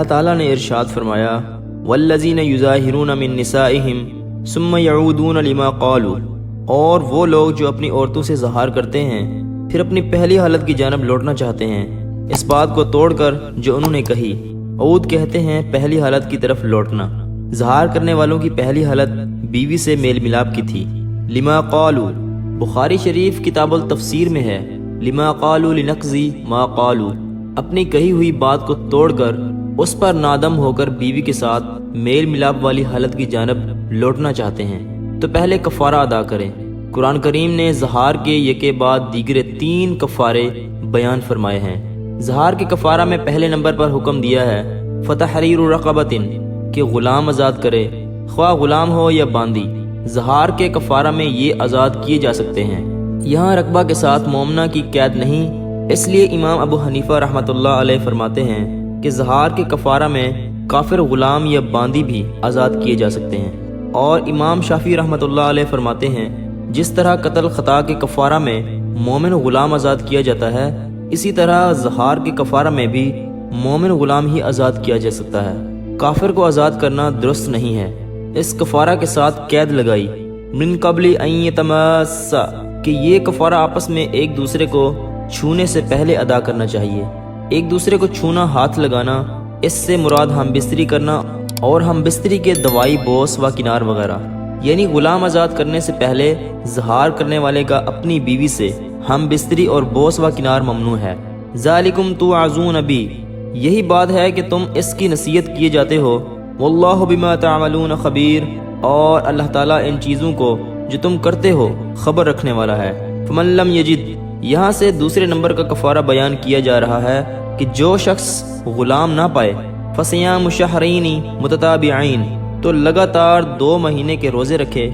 اللہ تعالیٰ نے ارشاد فرمایا والذین یظاہرون من نسائہم ثم یعودون لما قالوا، اور وہ لوگ جو اپنی عورتوں سے ظہار کرتے ہیں پھر اپنی پہلی حالت کی جانب لوٹنا چاہتے ہیں اس بات کو توڑ کر جو انہوں نے کہی۔ عود کہتے ہیں پہلی حالت کی طرف لوٹنا۔ ظہار کرنے والوں کی پہلی حالت بیوی سے میل ملاپ کی تھی۔ لما قالوا بخاری شریف کتاب التفسیر میں ہے، لما قالوا لنقضی ما قالوا، اپنی کہی ہوئی بات کو توڑ کر اس پر نادم ہو کر بیوی کے ساتھ میل ملاپ والی حالت کی جانب لوٹنا چاہتے ہیں تو پہلے کفارہ ادا کریں۔ قرآن کریم نے ظہار کے یکے بعد دیگرے 3 کفارے بیان فرمائے ہیں۔ ظہار کے کفارہ میں پہلے نمبر پر حکم دیا ہے فتحریر رقبۃ، کہ غلام آزاد کرے، خواہ غلام ہو یا باندی۔ ظہار کے کفارہ میں یہ آزاد کیے جا سکتے ہیں۔ یہاں رقبہ کے ساتھ مومنہ کی قید نہیں، اس لیے امام ابو حنیفہ رحمۃ اللہ علیہ فرماتے ہیں کہ ظہار کے کفارہ میں کافر غلام یا باندی بھی آزاد کیے جا سکتے ہیں۔ اور امام شافعی رحمۃ اللہ علیہ فرماتے ہیں جس طرح قتل خطا کے کفارہ میں مومن غلام آزاد کیا جاتا ہے، اسی طرح ظہار کے کفارہ میں بھی مومن غلام ہی آزاد کیا جا سکتا ہے۔ کافر کو آزاد کرنا درست نہیں ہے۔ اس کفارہ کے ساتھ قید لگائی من قبل ان یتماسا، کہ یہ کفارہ آپس میں ایک دوسرے کو چھونے سے پہلے ادا کرنا چاہیے۔ ایک دوسرے کو چھونا، ہاتھ لگانا، اس سے مراد ہم بستری کرنا اور ہم بستری کے دوائی بوس و کنار وغیرہ، یعنی غلام آزاد کرنے سے پہلے ظہار کرنے والے کا اپنی بیوی سے ہم بستری اور بوس و کنار ممنوع ہے۔ ذالکم توعظون بی، یہی بات ہے کہ تم اس کی نصیحت کیے جاتے ہو۔ واللہ بما تعملون خبیر، اور اللہ تعالیٰ ان چیزوں کو جو تم کرتے ہو خبر رکھنے والا ہے۔ فمن لم یجد، یہاں سے دوسرے نمبر کا کفارہ بیان کیا جا رہا ہے کہ جو شخص غلام نہ پائے فصیام شہرین متتابعین، تو لگاتار 2 مہینے کے روزے رکھے۔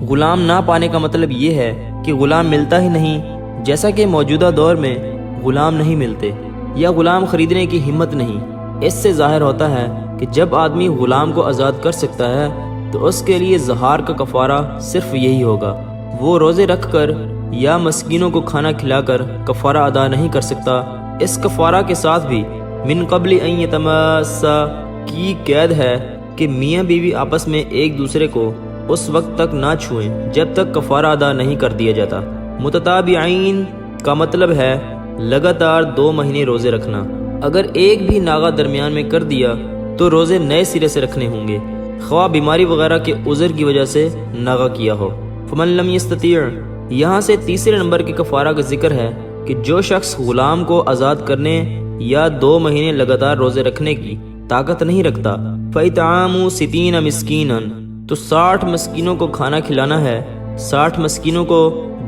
غلام نہ پانے کا مطلب یہ ہے کہ غلام ملتا ہی نہیں، جیسا کہ موجودہ دور میں غلام نہیں ملتے یا غلام خریدنے کی ہمت نہیں۔ اس سے ظاہر ہوتا ہے کہ جب آدمی غلام کو آزاد کر سکتا ہے تو اس کے لیے ظہار کا کفارہ صرف یہی ہوگا۔ وہ روزے رکھ کر یا مسکینوں کو کھانا کھلا کر کفارہ ادا نہیں کر سکتا۔ اس کفارہ کے ساتھ بھی من قبل ان یتماسا کی قید ہے کہ میاں بیوی آپس میں ایک دوسرے کو اس وقت تک نہ چھوئیں جب تک کفارہ ادا نہیں کر دیا جاتا۔ متتابعین کا مطلب ہے لگاتار 2 مہینے روزے رکھنا۔ اگر ایک بھی ناغہ درمیان میں کر دیا تو روزے نئے سرے سے رکھنے ہوں گے، خواہ بیماری وغیرہ کے عذر کی وجہ سے ناغہ کیا ہو۔ فمن لم یستطیع، یہاں سے تیسرے نمبر کے کفارہ کا ذکر ہے کہ جو شخص غلام کو آزاد کرنے یا 2 مہینے لگاتار روزے رکھنے کی طاقت نہیں رکھتا، فَإِطْعَامُ 60 مِسْكِينًا، تو 60 مسکینوں کو کھانا کھلانا ہے۔ 60 مسکینوں کو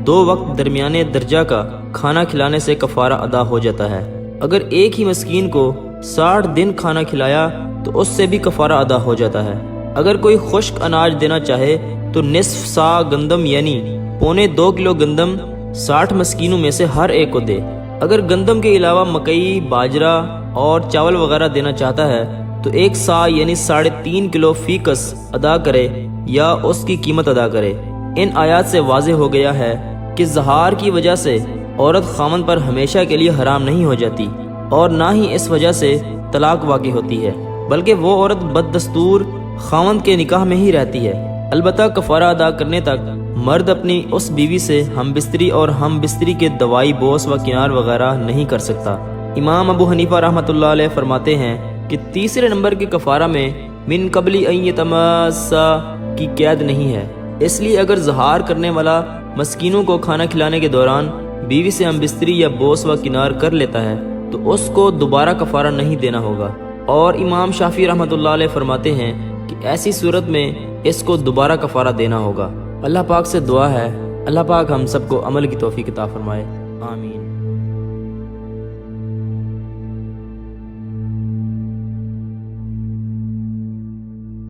2 وقت درمیانے درجہ کا کھانا کھلانے سے کفارہ ادا ہو جاتا ہے۔ اگر ایک ہی مسکین کو 60 دن کھانا کھلایا تو اس سے بھی کفارہ ادا ہو جاتا ہے۔ اگر کوئی خشک اناج دینا چاہے تو نصف سا گندم یعنی 2.25 کلو گندم 60 مسکینوں میں سے ہر ایک کو دے۔ اگر گندم کے علاوہ مکئی، باجرہ اور چاول وغیرہ دینا چاہتا ہے تو 1 سا یعنی 3.5 کلو فی کس ادا کرے یا اس کی قیمت ادا کرے۔ ان آیات سے واضح ہو گیا ہے کہ ظہار کی وجہ سے عورت خاوند پر ہمیشہ کے لیے حرام نہیں ہو جاتی، اور نہ ہی اس وجہ سے طلاق واقع ہوتی ہے، بلکہ وہ عورت بددستور خاوند کے نکاح میں ہی رہتی ہے۔ البتہ کفارہ ادا کرنے تک مرد اپنی اس بیوی سے ہم بستری اور ہم بستری کے دوائی بوس و کنار وغیرہ نہیں کر سکتا۔ امام ابو حنیفہ رحمۃ اللہ علیہ فرماتے ہیں کہ تیسرے نمبر کے کفارہ میں من قبل ان یتماسا کی قید نہیں ہے، اس لیے اگر ظہار کرنے والا مسکینوں کو کھانا کھلانے کے دوران بیوی سے ہم بستری یا بوس و کنار کر لیتا ہے تو اس کو دوبارہ کفارہ نہیں دینا ہوگا۔ اور امام شافعی رحمۃ اللہ علیہ فرماتے ہیں کہ ایسی صورت میں اس کو دوبارہ کفارہ دینا ہوگا۔ اللہ پاک سے دعا ہے اللہ پاک ہم سب کو عمل کی توفیق عطا فرمائے، آمین۔